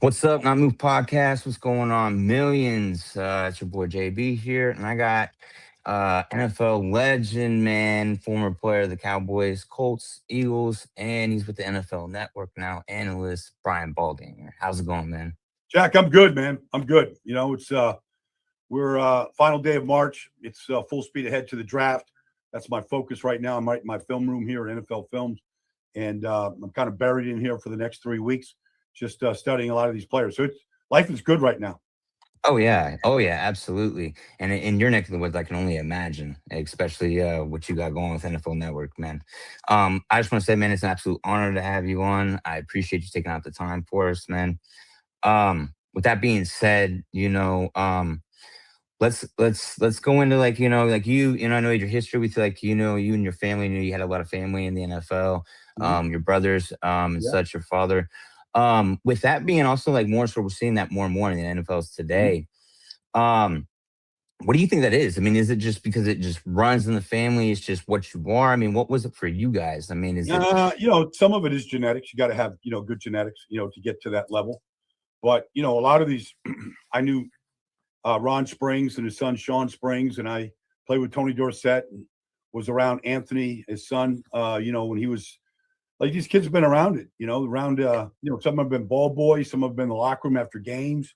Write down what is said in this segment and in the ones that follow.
What's up, Not Move Podcast? What's going on, millions? It's your boy JB here, and I got NFL legend, man, former player of the Cowboys, Colts, Eagles, and he's with the NFL Network now, analyst Brian Baldinger. How's it going, man? Jack, I'm good, man. I'm good. It's we're final day of March. It's full speed ahead to the draft. That's my focus right now. I'm right in my film room here at NFL Films, and I'm kind of buried in here for the next 3 weeks, just studying a lot of these players. So life is good right now. Oh yeah, absolutely. And in your neck of the woods, I can only imagine, especially what you got going with NFL Network, man. I just want to say, man, it's an absolute honor to have you on. I appreciate you taking out the time for us, man. With that being said, let's go into like like I know your history with like you and your family. You had a lot of family in the NFL. Mhm. Your brothers, and Yeah. such, your father. With that being also like more so, we're seeing that more and more in the NFLs Mhm. today. Um, what do you think that is? I mean, is it just because it just runs in the family? It's just what you are. I mean, what was it for you guys? I mean, is it? Some of it is genetics. You got to have good genetics, to get to that level. But a lot of these, I knew Ron Springs and his son Sean Springs, and I played with Tony Dorsett and was around Anthony, his son. When he was like these kids have been around it. Around some have been ball boys, some have been in the locker room after games,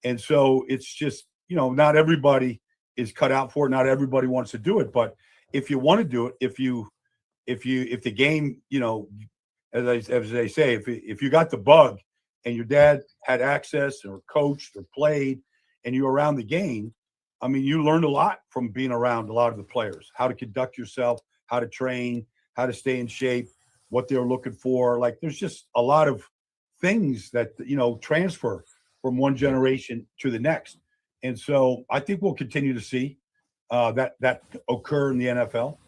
and so it's just not everybody is cut out for it. Not everybody wants to do it, but if you want to do it, if the game, as they say, if you got the bug and your dad had access or coached or played and you were around the game, I mean, you learned a lot from being around a lot of the players, how to conduct yourself, how to train, how to stay in shape, what they're looking for. Like there's just a lot of things that transfer from one generation to the next. And so I think we'll continue to see that occur in the NFL.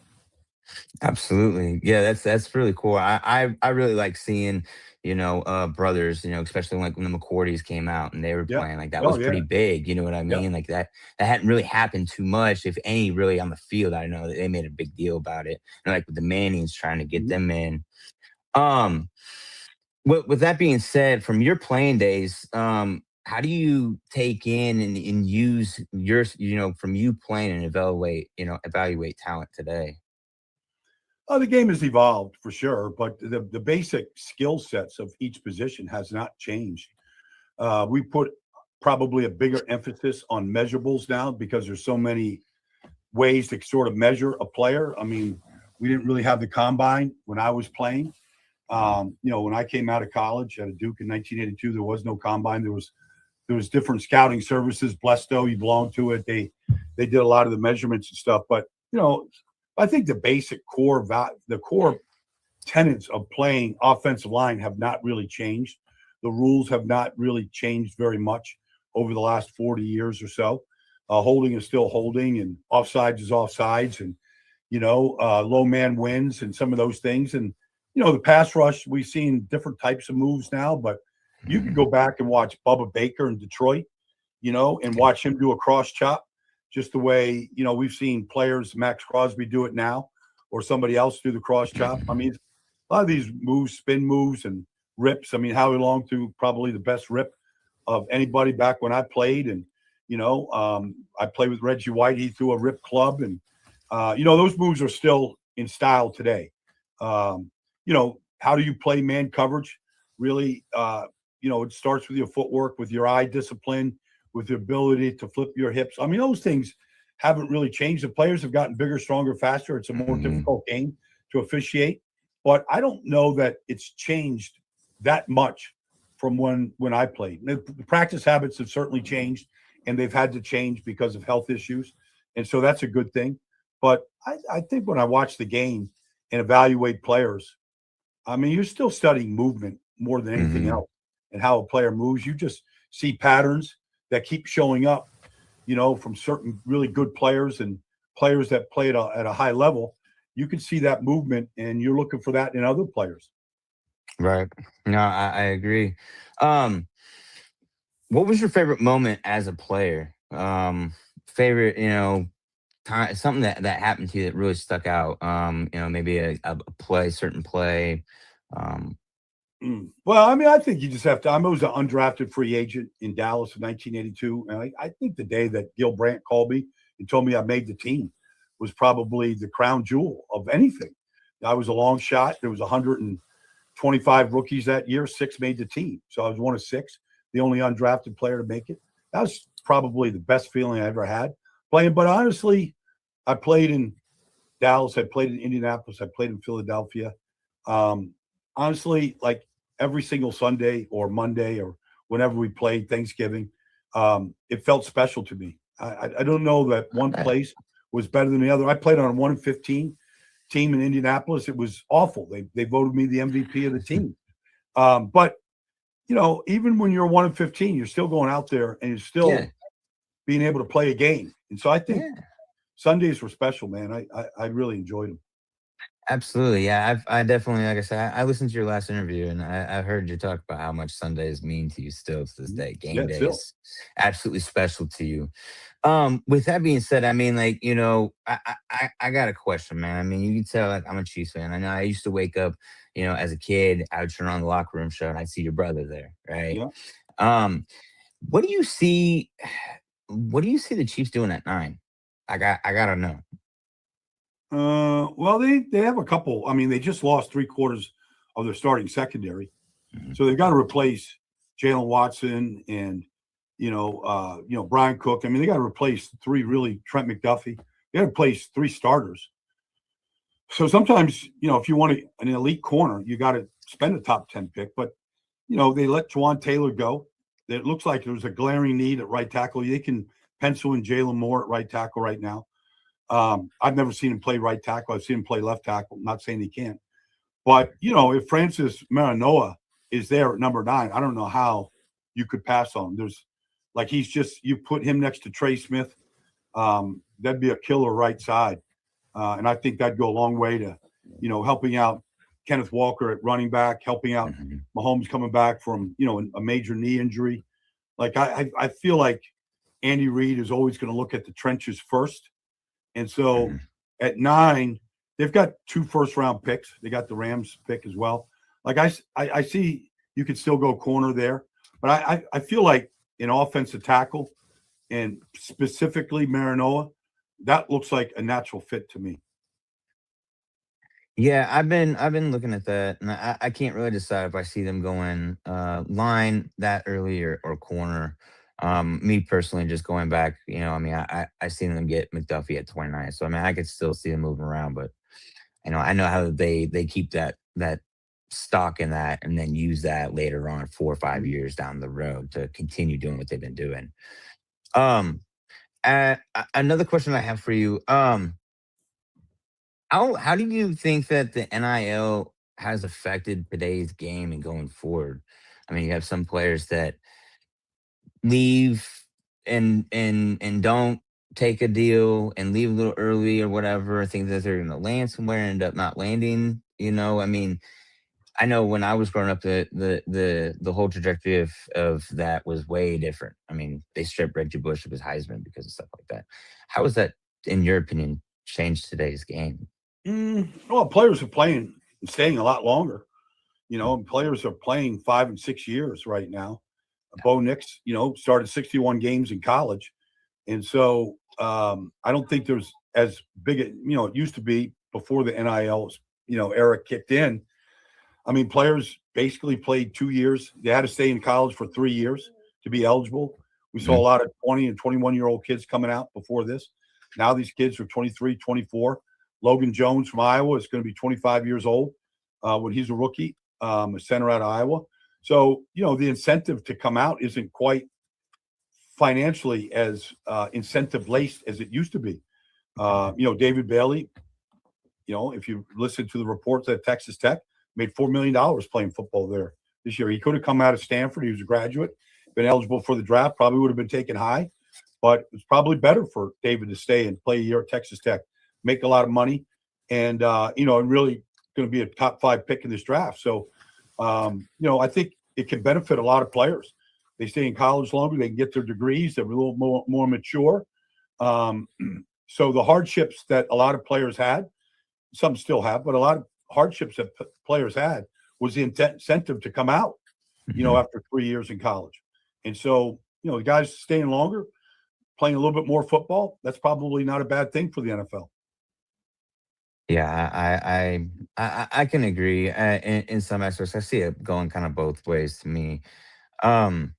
Absolutely. Yeah, that's really cool. I really like seeing, brothers, especially like when the McCourties came out and they were Yeah. playing. Like that Oh was yeah. pretty big, you know what I Yeah. mean? Like that hadn't really happened too much, if any, really on the field. I know that they made a big deal about it. And like with the Mannings trying to get Mhm. them in. Um, with that being said, from your playing days, how do you take in and use your, from you playing and evaluate talent today? The game has evolved for sure, but the basic skill sets of each position has not changed. We put probably a bigger emphasis on measurables now because there's so many ways to sort of measure a player. I mean, we didn't really have the combine when I was playing. When I came out of college at Duke in 1982, there was no combine. There was different scouting services. Blesto, you belonged to it. They did a lot of the measurements and stuff. But I think the basic the core tenets of playing offensive line have not really changed. The rules have not really changed very much over the last 40 years or so. Holding is still holding, and offsides is offsides, and low man wins, and some of those things. And the pass rush, we've seen different types of moves now, but you could Mhm. go back and watch Bubba Baker in Detroit, and watch him do a cross chop, just the way we've seen players, Max Crosby, do it now, or somebody else do the cross chop. I mean, a lot of these moves, spin moves and rips. I mean, Howie Long threw probably the best rip of anybody back when I played, and I played with Reggie White. He threw a rip club, and those moves are still in style today. How do you play man coverage? Really, it starts with your footwork, with your eye discipline, with the ability to flip your hips. I mean, those things haven't really changed. The players have gotten bigger, stronger, faster. It's a more Mhm. difficult game to officiate, but I don't know that it's changed that much from when I played. The practice habits have certainly changed, and they've had to change because of health issues, and so that's a good thing. But I think when I watch the game and evaluate players, I mean, you're still studying movement more than anything Mhm. else and how a player moves. You just see patterns that keep showing up, from certain really good players and players that play at a high level. You can see that movement, and you're looking for that in other players. Right. No, I agree. Um, what was your favorite moment as a player? Favorite, time, something that happened to you that really stuck out. Maybe a play, certain play. Um, Well, I mean, I think you just have to. I was an undrafted free agent in Dallas in 1982, and I think the day that Gil Brandt called me and told me I made the team was probably the crown jewel of anything. I was a long shot. There was 125 rookies that year. 6 made the team, so I was one of 6, the only undrafted player to make it. That was probably the best feeling I ever had playing. But honestly, I played in Dallas. I played in Indianapolis. I played in Philadelphia. Um, Honestly, like every single Sunday or Monday or whenever we played Thanksgiving, it felt special to me. I don't know that one Okay. place was better than the other. I played on a 1-15 team in Indianapolis. It was awful. They voted me the MVP of the team. But even when you're 1-15, you're still going out there and you're Yeah. still being able to play a game. And so I think Yeah. Sundays were special, man. I really enjoyed them. Absolutely. Yeah. I definitely, like I said, I listened to your last interview and I heard you talk about how much Sundays mean to you still to this Mhm. day. Game Yeah, day still. is absolutely special to you. With that being said, I mean, like, I got a question, man. I mean, you can tell like I'm a Chiefs fan. I know I used to wake up, as a kid, I would turn on the locker room show and I'd see your brother there, right? Yeah. Um, what do you see what do you see the Chiefs doing at 9? I gotta know. Well, they have a couple. I mean, they just lost 3/4 of their starting secondary, Mhm, so they've got to replace Jalen Watson and Brian Cook. I mean, they got to replace 3 really Trent McDuffie. They got to replace 3 starters. So sometimes if you want an elite corner, you got to spend a top 10 pick. But they let Juwan Taylor go. It looks like there's a glaring need at right tackle. They can pencil in Jalen Moore at right tackle right now. I've never seen him play right tackle. I've seen him play left tackle. I'm not saying he can't. But, if Francis Marinoa is there at number 9, I don't know how you could pass on him. You put him next to Trey Smith. That'd be a killer right side. And I think that'd go a long way to, helping out Kenneth Walker at running back, helping out mhm, Mahomes coming back from, a major knee injury. Like, I feel like Andy Reid is always going to look at the trenches first. And so mhm. at 9, they've got 2 first-round picks. They got the Rams pick as well. Like I see you could still go corner there, but I feel like an offensive tackle and specifically Marinoa, that looks like a natural fit to me. Yeah, I've been looking at that, and I can't really decide if I see them going line that early or corner. Me personally, just going back, I mean, I seen them get McDuffie at 29, so I mean, I could still see them moving around, but I know how they keep that stock in that, and then use that later on 4 or 5 years down the road to continue doing what they've been doing. Um, Another question I have for you. How do you think that the NIL has affected today's game and going forward? I mean, you have some players that leave and don't take a deal and leave a little early or whatever, think that they're gonna land somewhere and end up not landing. I mean, I know when I was growing up, the whole trajectory of that was way different. I mean, they stripped Reggie Bush of his Heisman because of stuff like that. How has that, in your opinion, changed today's game? Well, players are playing and staying a lot longer. And players are playing 5 and 6 years right now. Bo Nix, started 61 games in college. And so I don't think there's as big it used to be before the NIL, era kicked in. I mean, players basically played 2 years. They had to stay in college for 3 years to be eligible. We saw a Mhm, lot of 20 and 21-year-old kids coming out before this. Now these kids are 23, 24. Logan Jones from Iowa is going to be 25 years old when he's a rookie, a center out of Iowa. So, the incentive to come out isn't quite financially as incentive laced as it used to be. mhm. David Bailey, if you listen to the reports at Texas Tech, made $4 million playing football there this year. He could have come out of Stanford. He was a graduate, been eligible for the draft, probably would have been taken high, but it's probably better for David to stay and play a year at Texas Tech, make a lot of money, and and really going to be a top 5 pick in this draft. So, I think it can benefit a lot of players. They stay in college longer. They can get their degrees. They're a little more mature. Um, so the hardships that a lot of players had, some still have, but a lot of hardships that players had was the incentive to come out, Hmm. after 3 years in college. And so, the guys staying longer, playing a little bit more football, that's probably not a bad thing for the NFL. Yeah, I can agree in some aspects. I see it going kind of both ways to me. Um,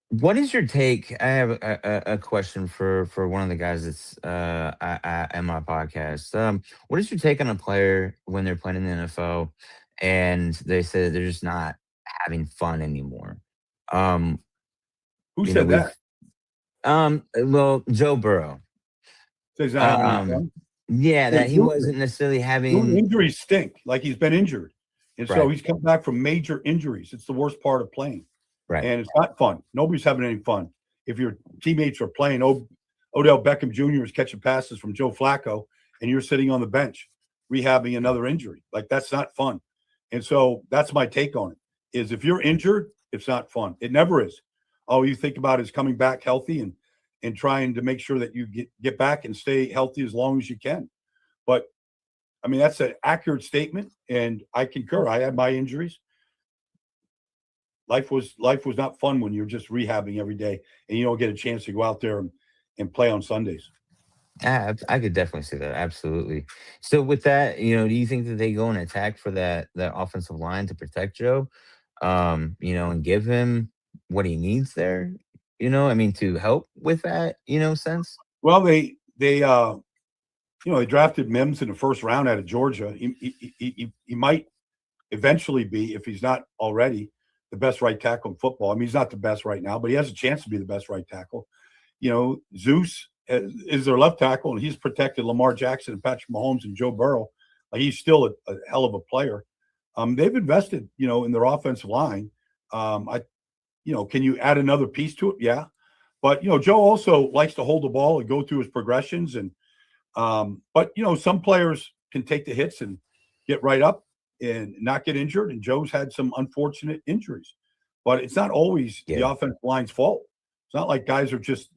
what is your take? I have a question for one of the guys that's in my podcast. What is your take on a player when they're playing in the NFL and they say that they're just not having fun anymore? Um, Who you know, said that? we've well, Joe Burrow. Says not having any Um, fun. yeah, Well, that he wasn't necessarily doing having injuries stink. Like he's been injured, and so right, he's come back from major injuries. It's the worst part of playing, right. and it's not fun. Nobody's having any fun. If your teammates are playing, Odell Beckham Jr. is catching passes from Joe Flacco, and you're sitting on the bench rehabbing another injury. Like that's not fun. And so that's my take on it. Is if you're injured, it's not fun. It never is. All you think about is coming back healthy and trying to make sure that you get back and stay healthy as long as you can. But I mean, that's an accurate statement, and I concur. I had my injuries. Life was not fun when you're just rehabbing every day and you don't get a chance to go out there and play on Sundays. I could definitely see that. Absolutely. So with that, do you think that they go and attack for that offensive line to protect Joe? And give him what he needs there? I mean, to help with that, sense. Well, they drafted Mims in the first round out of Georgia. He might eventually be, if he's not already, the best right tackle in football. I mean, he's not the best right now, but he has a chance to be the best right tackle. Zeus is their left tackle, and he's protected Lamar Jackson and Patrick Mahomes and Joe Burrow. He's still a hell of a player. They've invested, in their offensive line. Can you add another piece to it? Yeah. But, Joe also likes to hold the ball and go through his progressions. But, some players can take the hits and get right up and not get injured. And Joe's had some unfortunate injuries, but it's not always the Yeah. offensive line's fault. It's not like guys are just,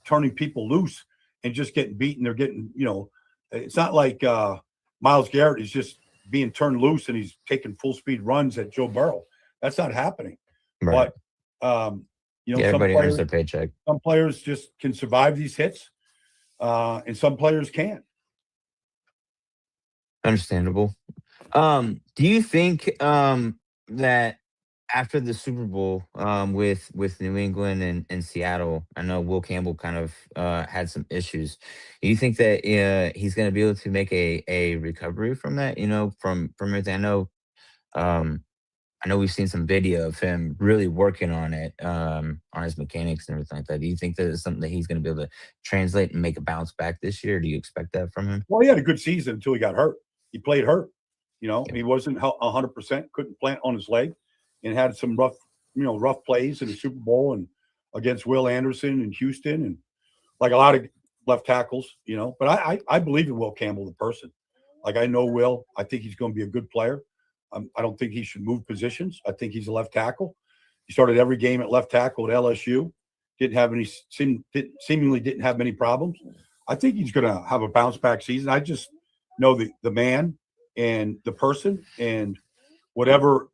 turning people loose and just getting beaten. They're getting, it's not like Miles Garrett is just being turned loose and he's taking full speed runs at Joe Burrow. That's not happening. Right. But, um, Yeah, some everybody earns players, their paycheck. some players just can survive these hits, and some players can't. Understandable. Do you think that after the Super Bowl with New England and Seattle, I know Will Campbell kind of had some issues. Do you think that he's going to be able to make a recovery from that? From everything um, I know we've seen some video of him really working on it, on his mechanics and everything like that. Do you think that it's something that he's going to be able to translate and make a bounce back this year? Do you expect that from him? Well, he had a good season until he got hurt. He played hurt. Yeah. He wasn't 100%, couldn't plant on his leg, and had some rough plays in the Super Bowl and against Will Anderson in Houston, and like a lot of left tackles. But I believe in Will Campbell, the person. Like I know Will. I think he's going to be a good player. I don't think he should move positions. I think he's a left tackle. He started every game at left tackle at LSU. Seemingly didn't have many problems. I think he's going to have a bounce back season. I just know the man and the person and whatever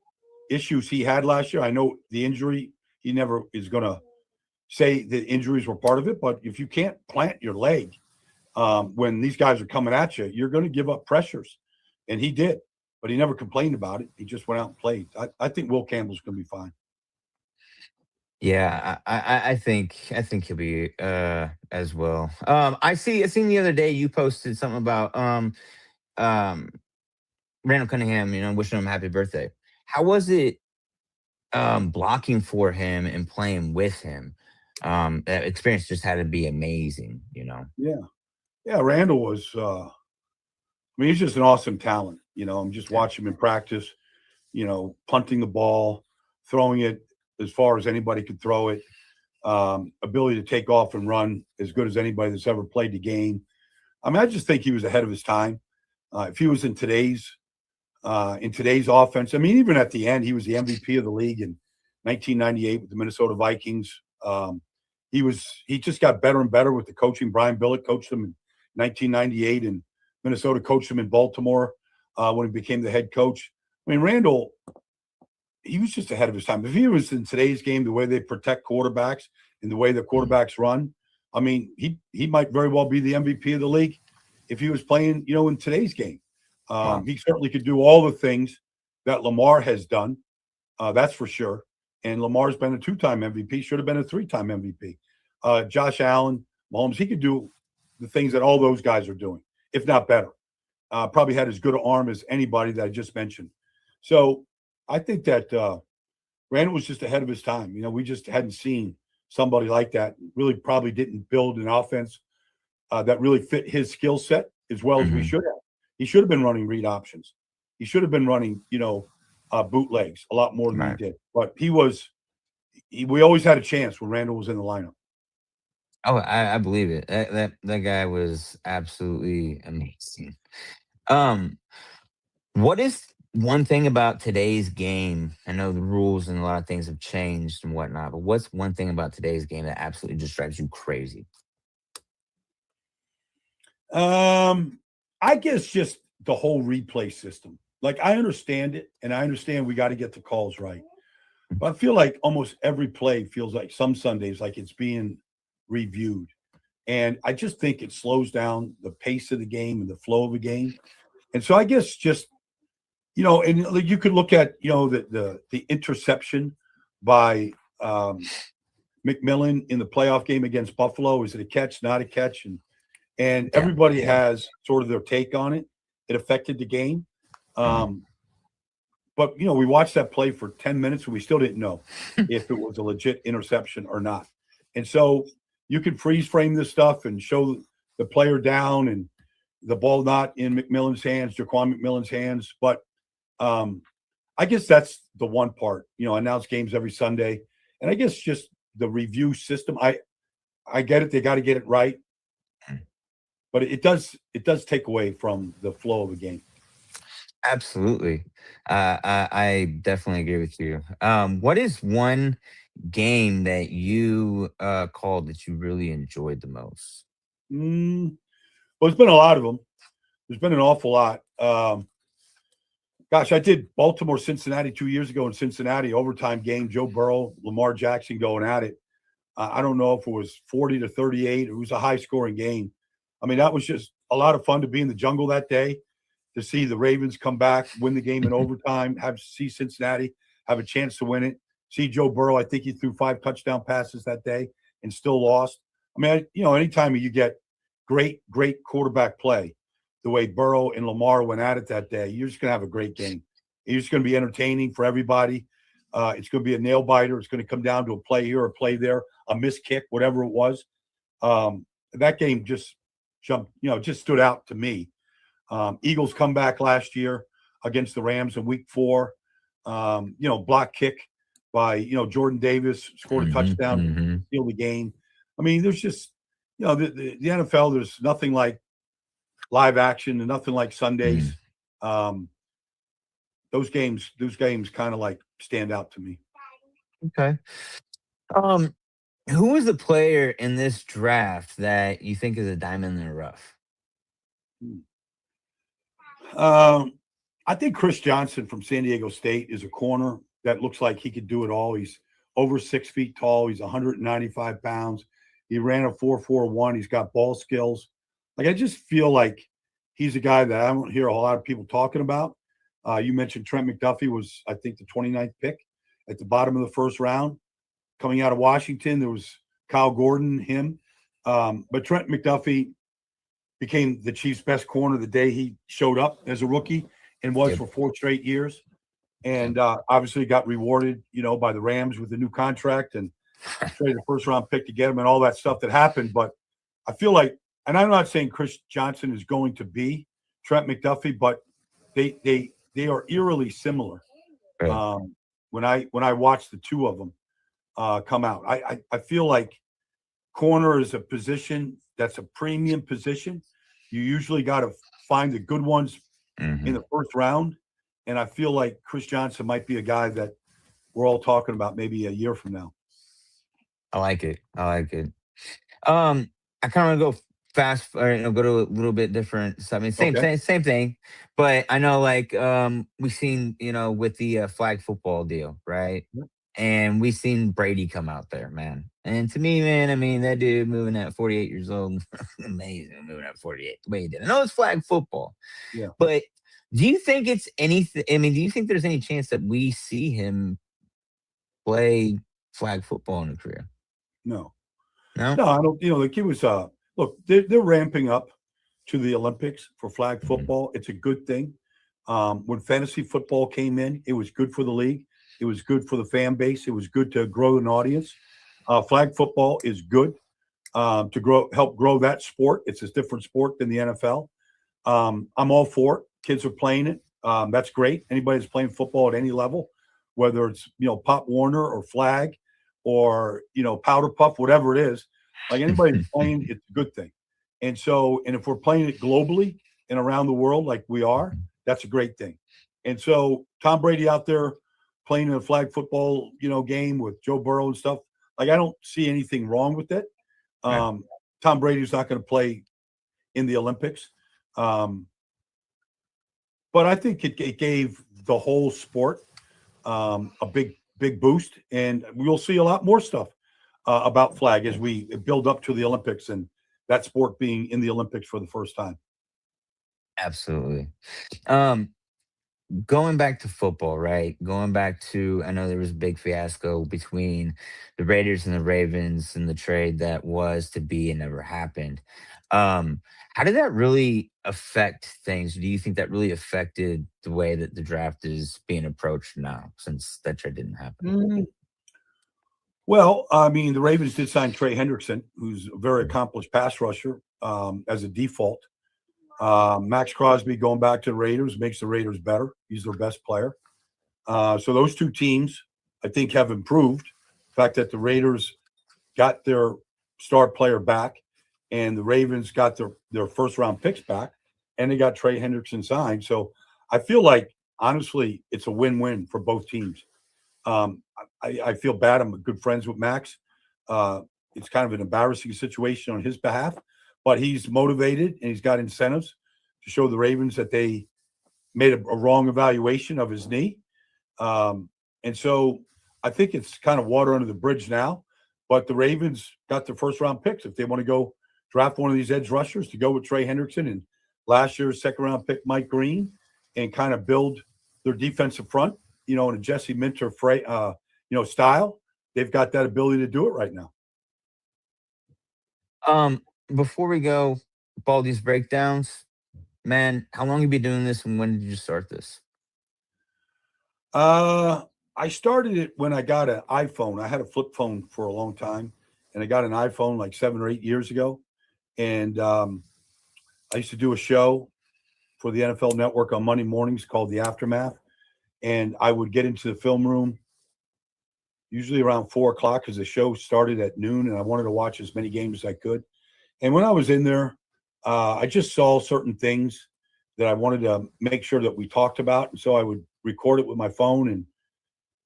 issues he had last year. I know the injury. He never is going to say the injuries were part of it. But if you can't plant your leg when these guys are coming at you, you're going to give up pressures. And he did, but he never complained about it. He just went out and played. I think Will Campbell's going to be fine. Yeah, I think he'll be as well. I seen the other day you posted something about um Randall Cunningham, wishing him happy birthday. How was it blocking for him and playing with him? That experience just had to be amazing. Yeah. Yeah. Randall was, he's just an awesome talent. I'm just Yeah. watching him in practice, punting the ball, throwing it as far as anybody could throw it, ability to take off and run as good as anybody that's ever played the game. I just think he was ahead of his time. If he was in today's offense, even at the end, he was the MVP of the league in 1998 with the Minnesota Vikings. He just got better and better with the coaching. Brian Billick coached him in 1998, and Minnesota coached him in Baltimore. when he became the head coach. I mean, Randall, he was just ahead of his time. If he was in today's game, the way they protect quarterbacks and the way the quarterbacks run, I mean, he might very well be the MVP of the league if he was playing, in today's game. Wow. He certainly could do all the things that Lamar has done. That's for sure. And Lamar's been a two-time MVP, should have been a three-time MVP. Josh Allen, Mahomes, he could do the things that all those guys are doing, if not better. Probably had as good an arm as anybody that I just mentioned. So I think that Randall was just ahead of his time. We just hadn't seen somebody like that. Really, probably didn't build an offense that really fit his skill set as well as we Hmm. should have. He should have been running read options. He should have been running, bootlegs a lot more than he Right. did. But we always had a chance when Randall was in the lineup. Oh, I believe it. That guy was absolutely amazing. Um, what is one thing about today's game? I know the rules and a lot of things have changed and whatnot, but what's one thing about today's game that absolutely just drives you crazy? I guess just the whole replay system. Like I understand it, and I understand we got to get the calls right. But I feel like almost every play feels like some Sundays like it's being reviewed. And I just think it slows down the pace of the game and the flow of the game. And so I guess just and like you could look at the interception by McMillan in the playoff game against Buffalo. Is it a catch, not a catch? And Yeah. everybody has sort of their take on it. It affected the game. Hmm. Um, but we watched that play for 10 minutes and we still didn't know if it was a legit interception or not. And so you can freeze frame this stuff and show the player down and the ball not in McMillan's hands, Jaquan McMillan's hands. But um, I guess that's the one part. Announce games every Sunday, and I guess just the review system. I get it; they got to get it right, but it does take away from the flow of the game. Absolutely. I definitely agree with you. What is one game that you called that you really enjoyed the most? Mm, well, there's been a lot of them. There's been an awful lot. Gosh, I did Baltimore Cincinnati 2 years ago in Cincinnati overtime game. Joe Burrow, Lamar Jackson going at it. I don't know if it was 40-38. It was a high scoring game. I mean, that was just a lot of fun to be in the jungle that day, to see the Ravens come back, win the game in overtime, see Cincinnati have a chance to win it. See Joe Burrow, I think he threw 5 touchdown passes that day and still lost. I mean, anytime you get great quarterback play, the way Burrow and Lamar went at it that day, you're just going to have a great game. It's going to be entertaining for everybody. It's going to be a nail biter. It's going to come down to a play here, a play there, a missed kick, whatever it was. That game just just stood out to me. Eagles come back last year against the Rams in week 4. Block kick by, Jordan Davis scored a Hmm. touchdown to Hmm. steal the game. I mean, there's just, the NFL, there's nothing like live action and nothing like Hmm. Sundays. Um, those games kind of like stand out to me. Okay. Um, who is the player in this draft that you think is a diamond in the rough? Um, I think Chris Johnson from San Diego State is a corner that looks like he could do it all. He's over 6 feet tall. He's 195 pounds. He ran a 4.41. He's got ball skills. Like I just feel like he's a guy that I don't hear a lot of people talking about. You mentioned Trent McDuffie was, I think, the 29th pick at the bottom of the first round. Coming out of Washington, there was Kyle Gordon, him. But Trent McDuffie became the Chiefs' best corner the day he showed up as a rookie and was Yep. for 4 straight years. Yep. And obviously got rewarded, by the Rams with a new contract and traded a first round pick to get him and all that stuff that happened. But I feel like, and I'm not saying Chris Johnson is going to be Trent McDuffie, but they are eerily similar. Right. Um, when I watch the two of them come out, I feel like corner is a position that's a premium position. You usually got to find the good ones in Hmm. the first round. And I feel like Chris Johnson might be a guy that we're all talking about maybe a year from now. I like it. I like it. Um, I kind of go. fast or go to a little bit different. So I mean, Okay. same thing, but I know like we've seen with the flag football deal, right? Yep. And we seen Brady come out there, man. And to me, man, I mean that dude moving at 48 years old, amazing moving at 48 the way he did. I know it's flag football, Yeah. but do you think it's anything? I mean, do you think there's any chance that we see him play flag football in a career? No. No. No, I don't. The kid was. Look, they're ramping up to the Olympics for flag Mhm. football. It's a good thing. When fantasy football came in, it was good for the league. It was good for the fan base. It was good to grow an audience. Flag football is good to help grow that sport. It's a different sport than the NFL. I'm all for it. Kids are playing it. That's great. Anybody that's playing football at any level, whether it's Pop Warner or flag or powder puff, whatever it is, like anybody that's playing, it's a good thing. And if we're playing it globally and around the world like we are, that's a great thing. And so Tom Brady out there playing in a flag football, game with Joe Burrow and stuff, like I don't see anything wrong with it. Right. Um, Tom Brady's not going to play in the Olympics. Um, but I think it gave the whole sport a big boost, and we'll see a lot more stuff about flag as we build up to the Olympics and that sport being in the Olympics for the first time. Absolutely. Um, Going back to football, right? Going back to, I know there was a big fiasco between the Raiders and the Ravens and the trade that was to be and never happened. Um, how did that really affect things? Do you think that really affected the way that the draft is being approached now since that trade didn't happen? Mm. Well, I mean, the Ravens did sign Trey Hendrickson, who's a very accomplished pass rusher as a default. Max Crosby going back to the Raiders makes the Raiders better. He's their best player. So those two teams, I think, have improved. The fact that the Raiders got their star player back, and the Ravens got their first round picks back, and they got Trey Hendrickson signed. So I feel like honestly, it's a win win for both teams. Um, I feel bad. I'm good friends with Max. Uh, it's kind of an embarrassing situation on his behalf, but he's motivated and he's got incentives to show the Ravens that they made a wrong evaluation of his knee. Um, and so I think it's kind of water under the bridge now. But the Ravens got their first round picks. If they want to go draft one of these edge rushers to go with Trey Hendrickson and last year's second round pick Mike Green and kind of build their defensive front, in a Jesse Minter style, they've got that ability to do it right now. Um, Before we go, Baldy's breakdowns, man, how long have you been doing this and when did you start this? Uh, I started it when I got an iPhone. I had a flip phone for a long time, and I got an iPhone like 7 or 8 years ago. And I used to do a show for the NFL Network on Monday mornings called The Aftermath. And I would get into the film room usually around 4 o'clock because the show started at noon, and I wanted to watch as many games as I could. And when I was in there, I just saw certain things that I wanted to make sure that we talked about. And so I would record it with my phone. And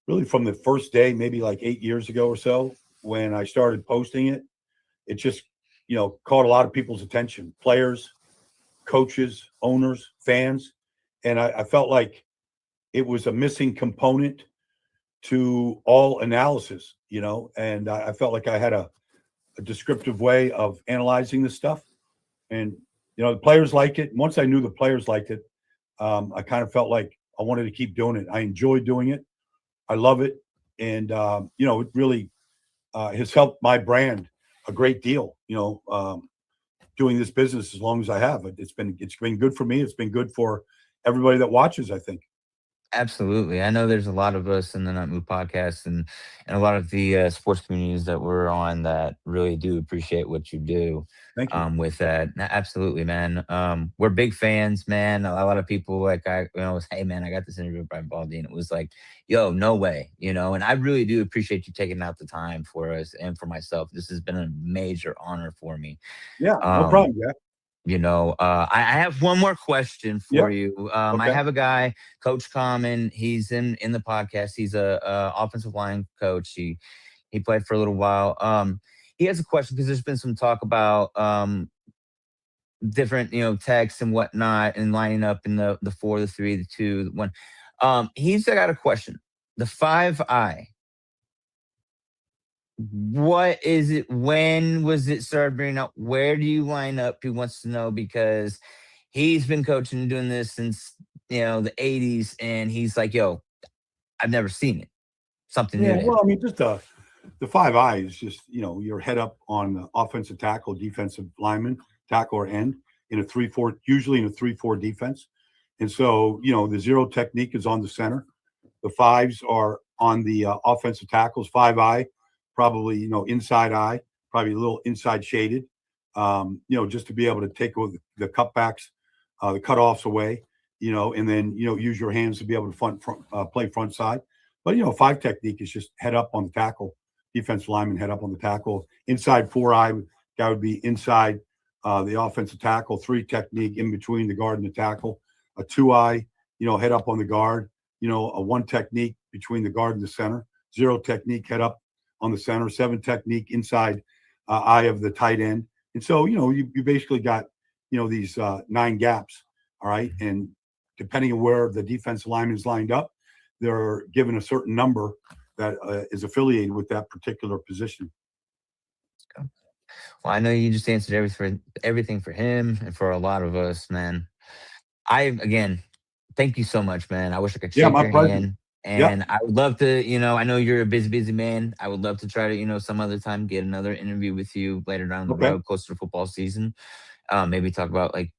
really, from the first day, maybe like 8 years ago or so, when I started posting it, it just, caught a lot of people's attention, players, coaches, owners, fans. And I felt like it was a missing component to all analysis, and I felt like I had a descriptive way of analyzing this stuff. And, the players liked it. Once I knew the players liked it, I kind of felt like I wanted to keep doing it. I enjoy doing it. I love it. And, it really has helped my brand a great deal, doing this business as long as I have. It's been good for me. It's been good for everybody that watches, I think. Absolutely. I know there's a lot of us in the Not Move podcast and a lot of the sports communities that we're on that really do appreciate what you do Thank you. with that. Absolutely, man. We're big fans, man. A lot of people like was, hey, man, I got this interview with Brian Baldy, and it was like, yo, no way, And I really do appreciate you taking out the time for us and for myself. This has been a major honor for me. Yeah, no Um, problem, Jack. I have one more question Yep. for you. I Okay. have a guy, Coach Common. He's in the podcast. He's a offensive line coach. He played for a little while. He has a question because there's been some talk about different, texts and whatnot, and lining up in the four, the three, the two, the one. He's got a question. The five eye. What is it? When was it started bringing up? Where do you line up? He wants to know because he's been coaching and doing this since the '80s, and he's like, "Yo, I've never seen it. Something Yeah, new to well, him." I mean, just the five eyes, just your head up on the offensive tackle, defensive lineman, tackle or end in a 3-4, usually in a 3-4 defense. And so, the zero technique is on the center. The fives are on the offensive tackles. Five eye, probably inside eye, probably a little inside shaded. Just to be able to take the cutbacks, the cutoffs away. And then use your hands to be able to play front side. But five technique is just head up on the tackle, defensive lineman head up on the tackle. Inside four eye, guy would be inside the offensive tackle. Three technique in between the guard and the tackle. A two eye, head up on the guard. A one technique between the guard and the center. Zero technique head up on the center. Seven technique inside eye of the tight end. And so you basically got these nine gaps. All right, and depending on where the defensive lineman is lined up, they're given a certain number that is affiliated with that particular position. Well, I know you just answered everything for him and for a lot of us, man. I again, thank you so much, man. I wish I could Yeah, shake my your pleasure. hand, Yep. and I would love to. I know you're a busy, busy man. I would love to try to, some other time get another interview with you later down the Okay. road, closer to football season. Maybe talk about like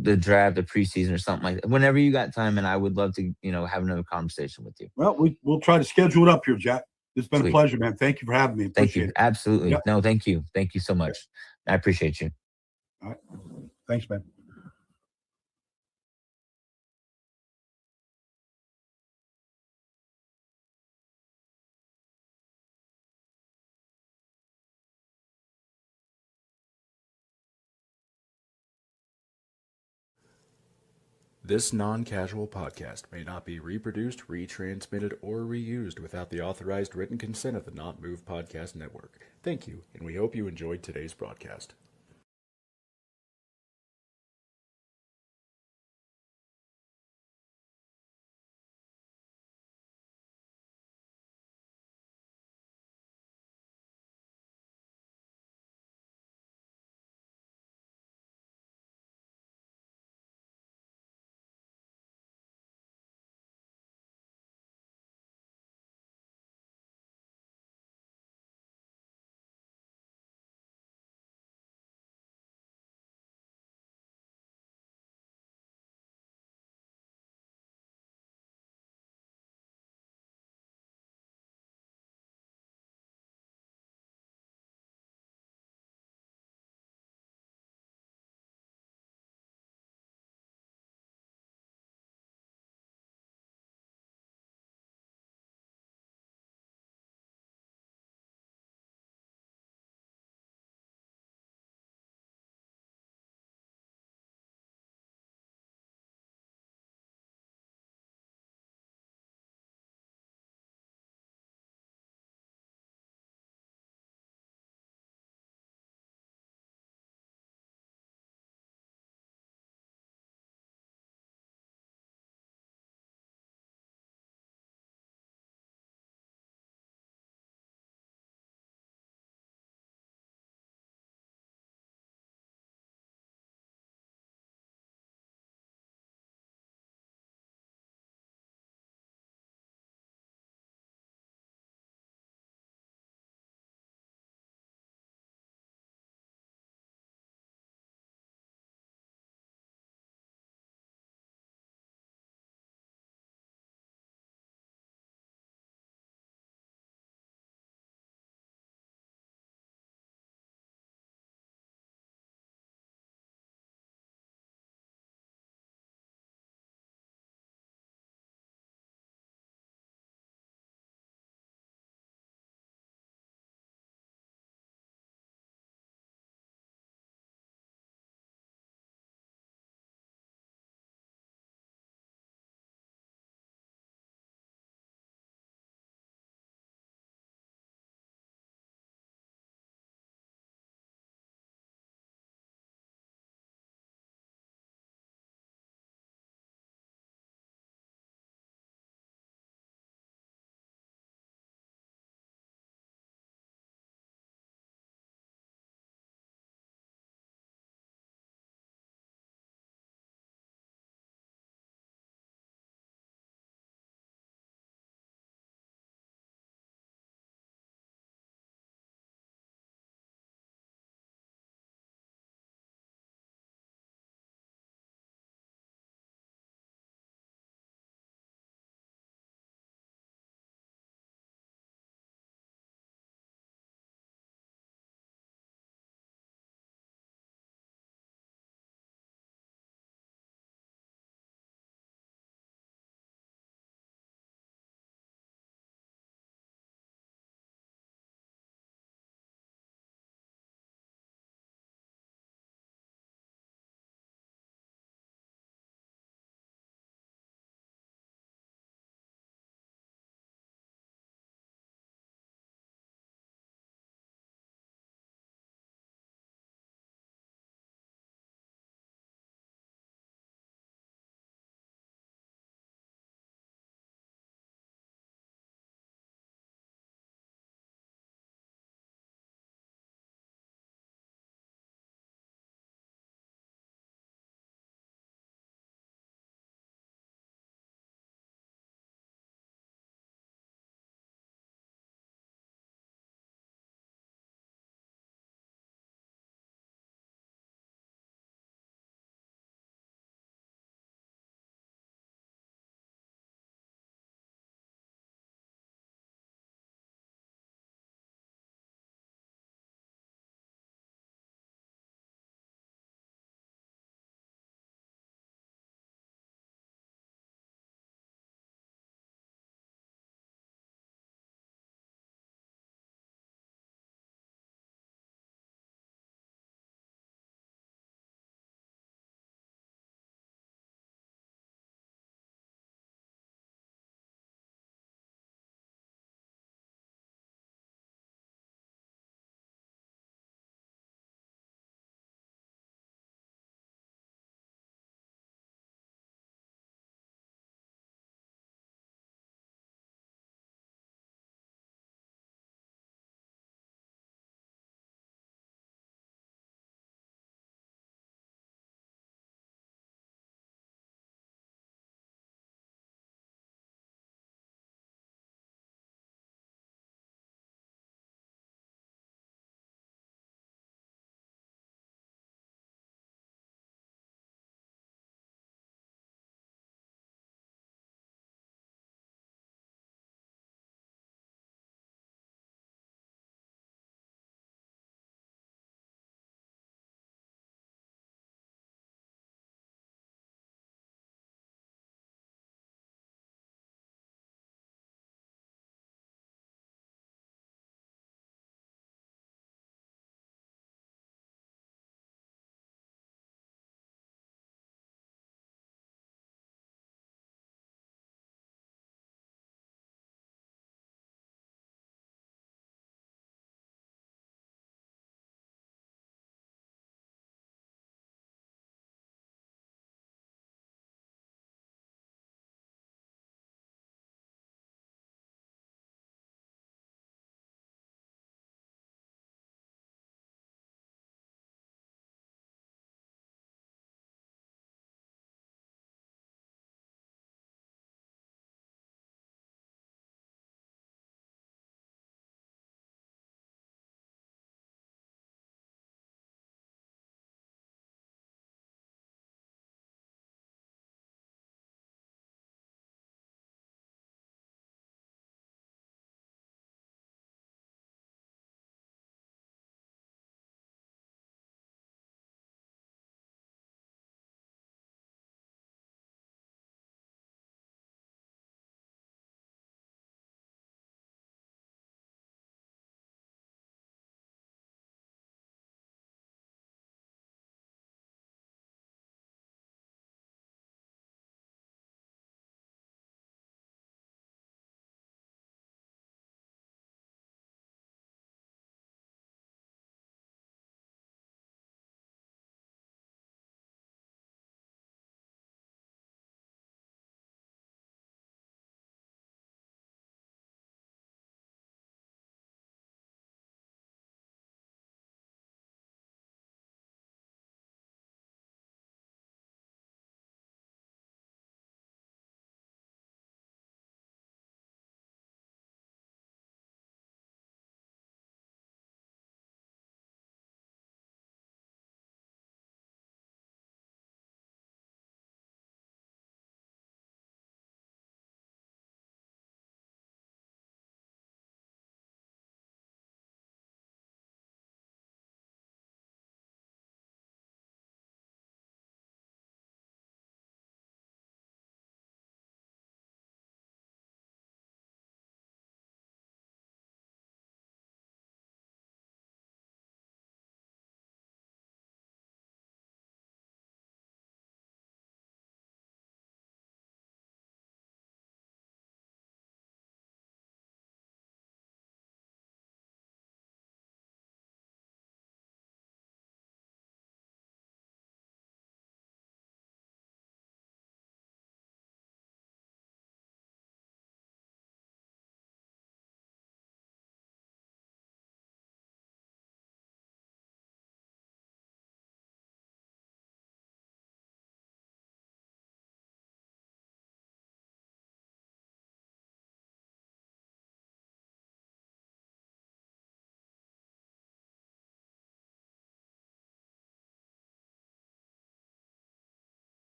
the draft, the preseason, or something like that. Whenever you got time, and I would love to, have another conversation with you. Well, we'll try to schedule it up here, Jack. It's been a Sweet. pleasure, man. Thank you for having me. Thank Appreciate you. it. Absolutely. Yep. No, thank you. Thank you so Okay. much. I appreciate you. All right. Thanks, man. This non casual podcast may not be reproduced, retransmitted, or reused without the authorized written consent of the Not Move Podcast Network. Thank you, and we hope you enjoyed today's broadcast.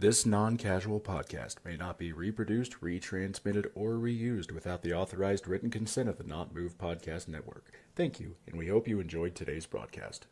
This non-casual podcast may not be reproduced, retransmitted, or reused without the authorized written consent of the Not Move Podcast Network. Thank you, and we hope you enjoyed today's broadcast.